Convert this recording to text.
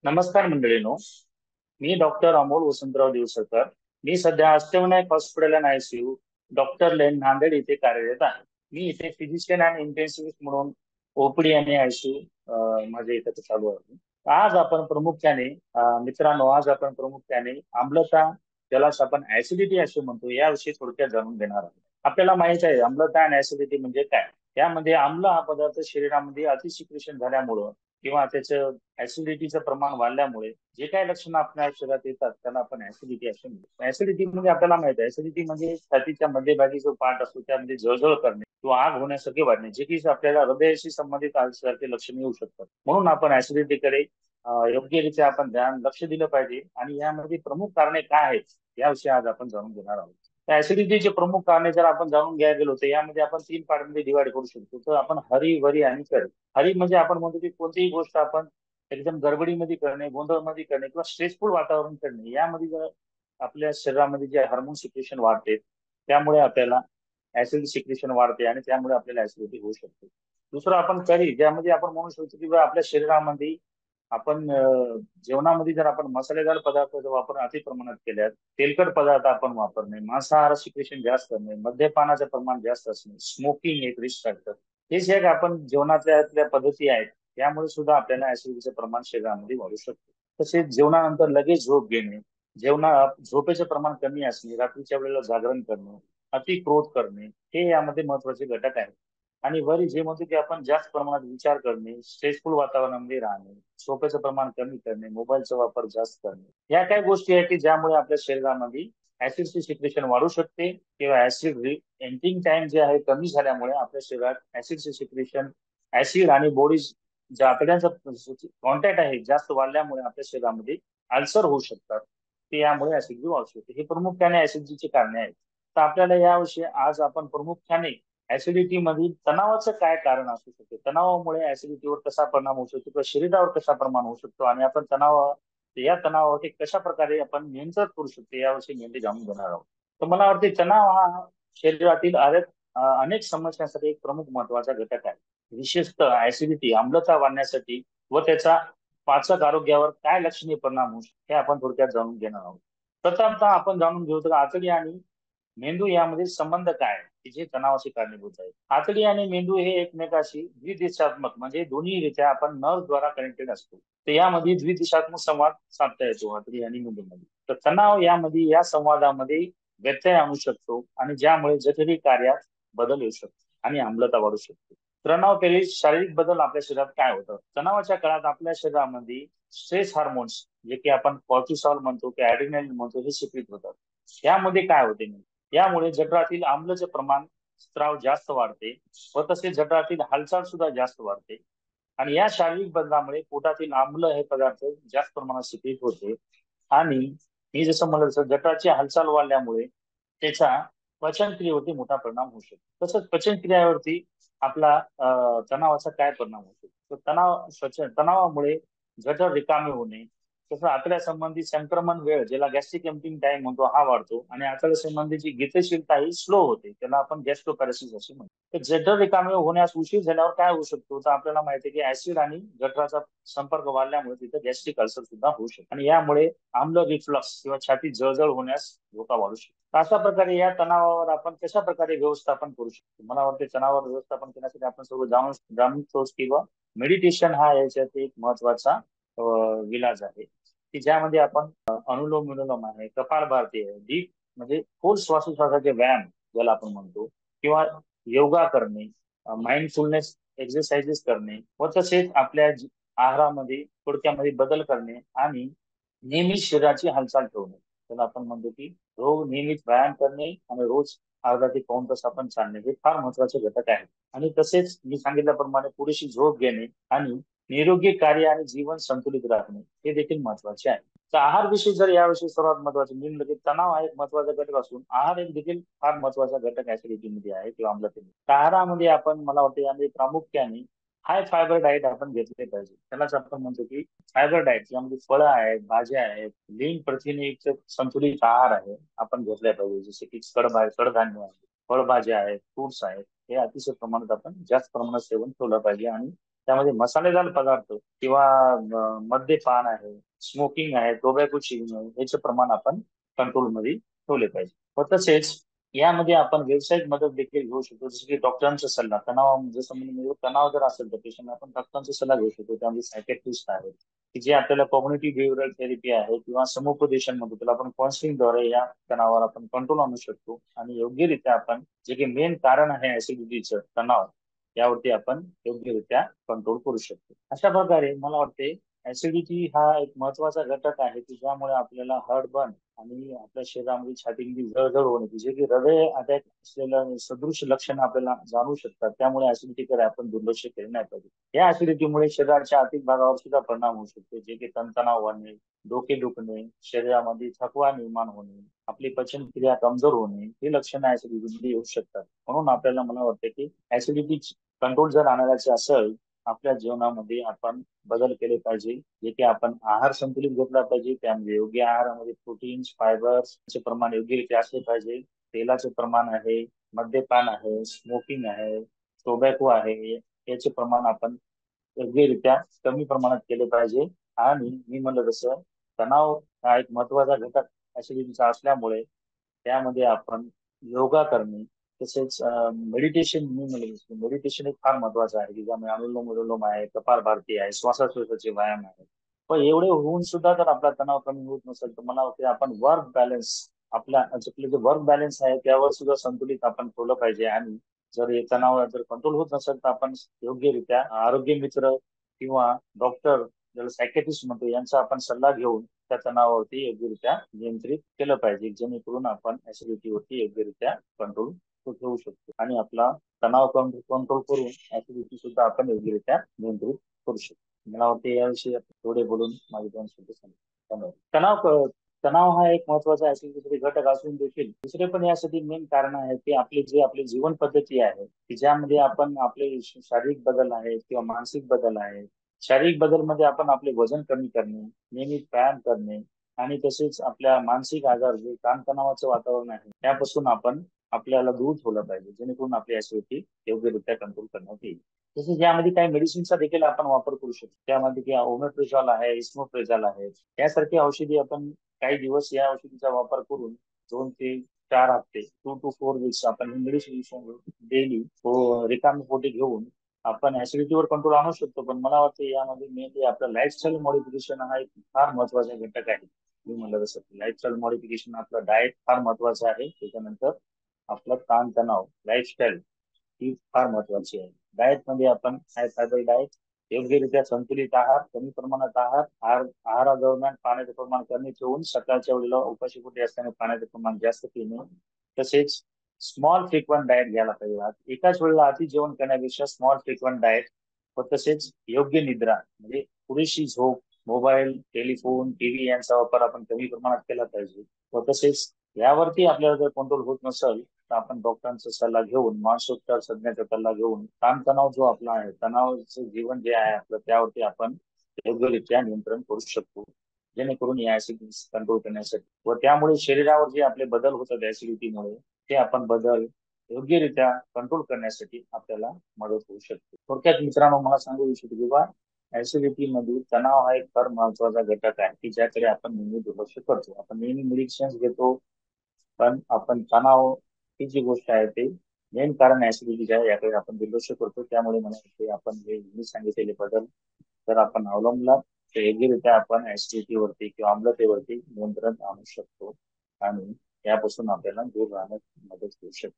नमस्कार मंडळीनो. मी डॉक्टर अमोल वसंतराव दिवसकर. मी सध्या Ashtavinayak hospital and ICU doctor lane Nanded इथे कार्यरत आहे. मी इथे फिजिशियन अँड इंटेन्सिव्हिस्ट म्हणून ओपीडी आणि आयसीयू माझे इथे चालू आहे. आज आपण प्रामुख्याने मित्रांनो, आज आपण प्रामुख्याने आम्लता, ज्याला आपण ऍसिडिटी असे म्हणतो, याविषयी थोडक्यात जाणून घेणार आहोत. आपल्याला माहित आहे आम्लता आणि ऍसिडिटी म्हणजे काय. यामध्ये आम्ल हा पदार्थ शरीरामध्ये अतिसिक्रेशन झाल्यामुळं किंवा त्याचं ऍसिडिटीचं प्रमाण वाढल्यामुळे जे काही लक्षणं आपल्या शरीरात येतात त्याला आपण ऍसिडिटी असे म्हणतो. ऍसिडिटी म्हणजे आपल्याला माहित आहे, ऍसिडिटी म्हणजे छातीच्या मध्यभागी जो पार्ट असतो त्यामध्ये जळजळ करणे किंवा आग होण्यासारखे वाढणे, जे की आपल्याला हृदयाशी संबंधित सारखे लक्षणे येऊ शकतात. म्हणून आपण ऍसिडिटीकडे योग्यरित्या आपण लक्ष दिलं पाहिजे. आणि यामध्ये प्रमुख कारणे काय आहेत याविषयी आज आपण जाणून घेणार आहोत. ऍसिडिटीचे प्रमुख कारणे जर आपण जाणून घ्यायला गेलो तर यामध्ये आपण तीन पार्टमध्ये डिवाइड करू शकतो. तर आपण हरी, वरी आणि करी. हरी म्हणजे आपण म्हणतो की कोणतीही गोष्ट आपण एकदम गडबडीमध्ये करणे, गोंधळमध्ये करणे किंवा स्ट्रेसफुल वातावरण करणे, यामध्ये जर आपल्या शरीरामध्ये जे हार्मोन सिक्रेशन वाढते त्यामुळे आपल्याला ऍसिड सिक्रेशन वाढते आणि त्यामुळे आपल्याला ऍसिडिटी होऊ शकते. दुसरं आपण करी, ज्यामध्ये आपण म्हणू शकतो की बा आपल्या शरीरामध्ये आपण जेवणामध्ये जर आपण मसालेदार पदार्थाचा वापर अति प्रमाणात केल्यास, तेलकट पदार्थ आपण वापरणे, मांसाहार सिक्रेशन जास्त करणे, मद्यपानाचं प्रमाण जास्त असणे, स्मोकिंग एक रिस्क फॅक्टर, हे जे आपण जेवणातल्या पद्धती आहेत त्यामुळे सुद्धा आपल्याला ऍसिडिटीचं प्रमाण शरीरामध्ये वाढू शकते. तसेच जेवणानंतर लगेच झोप घेणे, झोपेचे प्रमाण कमी असणे, रात्रीच्या वेळेला जागरण करणे, अति क्रोध करणे, हे यामध्ये महत्वाचे घटक आहेत. आणि वरी जे म्हणतो की आपण जास्त प्रमाणात विचार करणे, स्ट्रेसफुल वातावरणामध्ये राहणे, झोपेचं प्रमाण कमी करणे, मोबाईलचा वापर जास्त करणे, या काही गोष्टी आहेत की ज्यामुळे आपल्या शरीरामध्ये ऍसिडचे सिक्रेशन वाढू शकते किंवा ऍसिड एंटिंग टाइम जे आहे कमी झाल्यामुळे आपल्या शरीरात ऍसिडचे सिक्रेशन, ऍसिड आणि बॉडी ज्या आतड्यांचा कॉन्टॅक्ट आहे जास्त वाढल्यामुळे आपल्या शरीरामध्ये अल्सर होऊ शकतात. ते यामुळे ऍसिडिटी वाढू शकते. हे प्रामुख्याने ऍसिडिटीची कारणे आहेत. तर आपल्याला याविषयी आज आपण प्रामुख्याने ऍसिडिटी मधील तणावाचं काय कारण असू शकते, तणावामुळे ऍसिडिटीवर कसा परिणाम होऊ शकतो किंवा शरीरावर कसा परिणाम होऊ शकतो, आणि आपण या तणावावरती कशा प्रकारे आपण नियंत्रण करू शकतो याविषयी नेमके जाणून घेणार आहोत. तर मला वाटते तणाव हा शरीरातील अनेक समस्यांसाठी एक प्रमुख महत्वाचा घटक आहे. विशेषतः ऍसिडिटी, आम्लता वाढण्यासाठी व त्याचा पाचक आरोग्यावर काय लक्षणीय परिणाम होऊ शकतो हे आपण थोडक्यात जाणून घेणार आहोत. प्रथमतः आपण जाणून घेऊ तर आतडी आणि मेंदू यामध्ये संबंध काय आहे की जे तणावाशी कारणीभूत आहे. आतडी आणि मेंदू हे एकमेकाशी द्विदिशात्मक म्हणजे दोन्हीरित्या आपण नर्व्हद्वारा कनेक्टेड असतो. तर यामध्ये द्विदिशात्मक संवाद साधता येतो आतडी आणि मेंदूमध्ये. तर तणाव यामध्ये या संवादामध्ये व्यत्यय आणू शकतो आणि ज्यामुळे जठरी कार्यात बदल येऊ शकतो आणि आम्लता वाढू शकते. तणाव केली शारीरिक बदल आपल्या शरीरात काय होतं. तणावाच्या काळात आपल्या शरीरामध्ये स्ट्रेस हार्मोन्स, जे की आपण कॉर्टिसॉल म्हणतो की ऍड्रेनालिन म्हणतो, हे सिक्रिट होतात. यामध्ये काय होते, यामुळे जठरातील आम्लचे प्रमाण स्त्राव जास्त वाढते व तसेच जठरातील हालचाल सुद्धा जास्त वाढते. आणि या शारीरिक बदलामुळे पोटातील आम्ल हे पदार्थ जास्त प्रमाणात सिक्रिट होते. आणि मी जसं म्हणलं तसं जठराची हालचाल वाढल्यामुळे त्याचा पचनक्रियेवरती मोठा परिणाम होऊ शकतो. तसंच पचनक्रियावरती आपला तणावाचा काय परिणाम होतो. तर तणावामुळे जठर रिकामे होणे, तसं आतड्या संबंधी संक्रमण वेळ, ज्याला गॅस्ट्रिक एम्प्टिंग टाइम म्हणतो, हा वाढतो आणि आतड्या संबंधीची गतिशीलता ही स्लो होते, त्याला आपण गॅस्ट्रोपॅरेसिस असे म्हणतो. तर जठर रिकामे होण्यास उशीर झाल्यावर काय होऊ शकतो, तर आपल्याला माहिती आहे की ऍसिड आणि जठराचा संपर्क वाढल्यामुळे तिथे गॅस्ट्रिक अल्सर सुद्धा होऊ शकतो आणि यामुळे आम्ल रिफ्लक्स किंवा छाती जळजळ होण्यास धोका वाढू शकतो. अशा प्रकारे या तणावावर आपण कशा प्रकारे व्यवस्थापन करू शकतो. मला वाटते तणावावर व्यवस्थापन करण्यासाठी आपण सर्व जाणून किंवा मेडिटेशन हा याच्यात एक महत्वाचा विलाज आहे की ज्यामध्ये आपण अनुलोम विलोम आहे, कपालभाती आहे, डीप म्हणजे खोल श्वासोश्वासाचे व्यायाम ज्याला आपण म्हणतो, किंवा योगा करणे, माइंडफुलनेस एक्सरसाइजेस करणे व तसेच आपल्या आहारामध्ये थोडक्यामध्ये बदल करणे आणि नेहमी शरीराची हालचाल ठेवणे, त्याला आपण म्हणतो की रोज नियमित व्यायाम करणे आणि रोज अर्धा ते पाऊण तास आपण चालणे, हे फार महत्वाचे घटक आहेत. आणि तसेच मी सांगितल्याप्रमाणे पुरेशी झोप घेणे आणि निरोगी कार्य आणि जीवन संतुलित राखणे हे देखील महत्वाचे आहे. तर आहार विषयी जर याविषयी सर्वात महत्वाचे मी म्हणलं की तणाव हा एक महत्वाचा घटक असून आहार एक देखील फार महत्वाचा घटक ऍसिडिटीमध्ये आहे किंवा आम्लतेमध्ये. तर आहारामध्ये आपण, मला वाटतं यामध्ये प्रामुख्याने हाय फायबर डाएट आपण घेतले पाहिजे. त्यालाच आपण म्हणतो की फायबर डाएट, यामध्ये फळं आहेत, भाज्या आहेत, लीन प्रथिनेयुक्त संतुलित आहार आहे आपण घेतल्या पाहिजे. जसे की कडधान्य आहे, फळभाज्या आहेत, फ्रुट्स आहेत, हे अतिशय प्रमाणात आपण जास्त प्रमाणात सेवन ठेवलं पाहिजे आणि त्यामध्ये मसालेदार पदार्थ किंवा मद्यपान आहे, स्मोकिंग आहे, टोबॅको चिविंग आहे, याचं प्रमाण आपण कंट्रोलमध्ये ठेवले पाहिजे. व तसेच यामध्ये आपण व्यावसायिक मदत देखील घेऊ शकतो, जसं की डॉक्टरांचा सल्ला. जसं म्हणजे तणाव जर असेल तर पेशंट आपण डॉक्टरांचा सल्ला घेऊ शकतो. त्यामध्ये सायकॅट्रिस्ट आहेत की जे आपल्याला कॉग्निटिव्ह बिहेवियरल थेरपी आहे किंवा समुपदेशनमध्ये त्याला आपण काउन्सिलिंगद्वारे या तणावावर आपण कंट्रोल आणू शकतो आणि योग्यरित्या आपण जे काही मेन कारण आहे ऍसिडिटीचं तणाव, यावरती आपण योग्यरित्या कंट्रोल करू शकतो. अशा प्रकारे मला वाटते ऍसिडिटी हा एक महत्वाचा घटक आहे की ज्यामुळे आपल्याला हार्टबर्न आणि आपल्या शरीरामध्ये छातीमध्ये जळजळ होणे, जे की हृदय अटॅक असलेलं सदृश लक्षण आपल्याला जाणू शकतात. त्यामुळे ऍसिडिटीकडे आपण दुर्लक्ष केले नाही पाहिजे. या ऍसिडिटीमुळे शरीराच्या आतील भागावर सुद्धा परिणाम होऊ शकतो, जे की तणतणाव वाढणे, डोके दुखणे, शरीरामध्ये थकवा निर्माण होणे, आपली पचनक्रिया कमजोर होणे, ही लक्षणं ऍसिडिटीमध्ये येऊ शकतात. म्हणून आपल्याला मला वाटतं की ऍसिडिटी कंट्रोल जर आणायचे असेल, आपल्या जीवनामध्ये आपण बदल केले पाहिजे. जे की आपण आहार संतुलित घेतला पाहिजे. त्यामध्ये योग्य आहारामध्ये प्रोटीन्स, फायबर्सचे प्रमाण योग्यरित्या असले पाहिजे. तेलाचे प्रमाण आहे, मद्यपान आहे, स्मोकिंग आहे, टोबॅको आहे, याचे प्रमाण आपण योग्यरित्या कमी प्रमाणात केले पाहिजे. आणि मी म्हणलं तसं तणाव हा एक महत्वाचा घटक ऍसिडिटीचा असल्यामुळे त्यामध्ये आपण योगा करणे, तसेच मेडिटेशन, मी म्हणेल मेडिटेशन एक फार महत्वाचं आहे की ज्यामुळे अनुलोम विलोम आहे, कपालभाती आहे, श्वासोच्छवासाचे व्यायाम आहे. पण एवढे होऊन सुद्धा जर आपला तणाव कमी होत नसेल तर मला वाटते आपण वर्क बॅलन्स, आपलं जे वर्क बॅलन्स आहे त्यावर सुद्धा संतुलित आपण ठेवलं पाहिजे. आणि जर हे तणाव जर कंट्रोल होत नसेल तर आपण योग्यरित्या आरोग्य मित्र किंवा डॉक्टर, ज्याला सायकॅट्रिस्ट म्हणतो, यांचा आपण सल्ला घेऊन त्या तणावावरती योग्यरित्या नियंत्रित केलं पाहिजे, जेणेकरून आपण ऍसिडिटीवरती योग्यरित्या कंट्रोल ठेवू शकतो आणि आपला तणाव कंट्रोल करून ऍसिडिटी सुद्धा आपण योग्यरित्या नियंत्रित करू शकतो. मला वाटते याविषयी थोडे बोलून माझे 2 शब्द सांगितले. धन्यवाद. तणाव हा एक महत्वाचा ऍसिडिटी घटक असून देखील दुसरे पण यासाठी मेन कारण आहे की आपली जीवन पद्धती आहे की ज्यामध्ये आपण आपले शारीरिक बदल आहेत किंवा मानसिक बदल आहेत. शारीरिक बदल मध्ये आपण आपले वजन कमी करणे, नियमित व्यायाम करणे आणि तसेच आपल्या मानसिक आजार, जे ताणतणावाचं वातावरण आहे, त्यापासून आपण आपल्याला दूर ठेवलं पाहिजे, जेणेकरून आपली ऍसिडिटी योग्यरित्या कंट्रोल करण्यात येईल. तसेच यामध्ये काही मेडिसिनचा देखील आपण वापर करू शकतो. त्यामध्ये की ओमेप्रिझॉल आहे, इस्मोप्रिझॉल आहे, यासारखी औषधी आपण काही दिवस या औषधीचा वापर करून 2 ते 4 हफ्ते, 2 to 4 वीक्स आपण ही मेडिसिन डेली रिकामी पोटी घेऊन आपण ऍसिडिटीवर कंट्रोल आणू शकतो. पण मला वाटतं यामध्ये मेनली आपलं लाईफस्टाईल मॉडिफिकेशन हा एक फार महत्वाचा घटक आहे. मी म्हणलं तसं लाईफस्टाईल मॉडिफिकेशन, आपलं डाएट फार महत्वाचं आहे. त्याच्यानंतर आपलं ताणतणाव, लाईफस्टाईल ही फार महत्वाची आहे. डाएट मध्ये आपण हाय फायबर डाएट, योग्यरित्या संतुलित आहार, कमी प्रमाणात आहारादरम्यान पाण्याचे प्रमाण कमी ठेवून सकाळच्या वेळेला उपाशी पोटी असताना पाण्याचे प्रमाण जास्त पिणे, तसेच स्मॉल फ्रिक्वेंट डाएट घ्यायला पाहिजे. एकाच वेळेला अति जेवण करण्यापेक्षा स्मॉल फ्रिक्वेंट डाएट व तसेच योग्य निद्रा, म्हणजे पुरेशी झोप, मोबाईल, टेलिफोन, टीव्ही यांचा वापर आपण कमी प्रमाणात केला पाहिजे. व तसेच यावरती आपल्याला जर कंट्रोल होत नसेल तर आपण डॉक्टरांचा सल्ला घेऊन, मानसोपचार तज्ञाचा सल्ला घेऊन ताणतणाव जो आपला आहे, तणावाचं जीवन जे आहे आपलं, त्यावरती आपण योग्यरित्या नियंत्रण करू शकतो, जेणेकरून या ऍसिडिटी कंट्रोल करण्यासाठी व त्यामुळे शरीरावर जे आपले बदल होतात ऍसिडिटीमुळे, ते आपण बदल योग्यरित्या कंट्रोल करण्यासाठी आपल्याला मदत होऊ शकते. थोडक्यात मित्रांनो, मला सांगू इच्छितो की बा ऍसिडिटी मध्ये तणाव हा एक फार महत्वाचा घटक आहे की ज्याकडे आपण नेहमी दुर्लक्ष करतो. आपण नेहमी मेडिसिन घेतो, पण आपण तणाव ही जी गोष्ट आहे ते मेन कारण ऍसिडिटी आहे, याकडे आपण दुर्लक्ष करतो. त्यामुळे मला वाटते आपण हे मी सांगितलेले बदल जर आपण अवलंबला तर योग्यरित्या आपण ऍसिडिटीवरती किंवा आम्लतेवरती नियंत्रण आणू शकतो आणि यापासून आपल्याला दूर राहण्यास मदत होऊ शकते.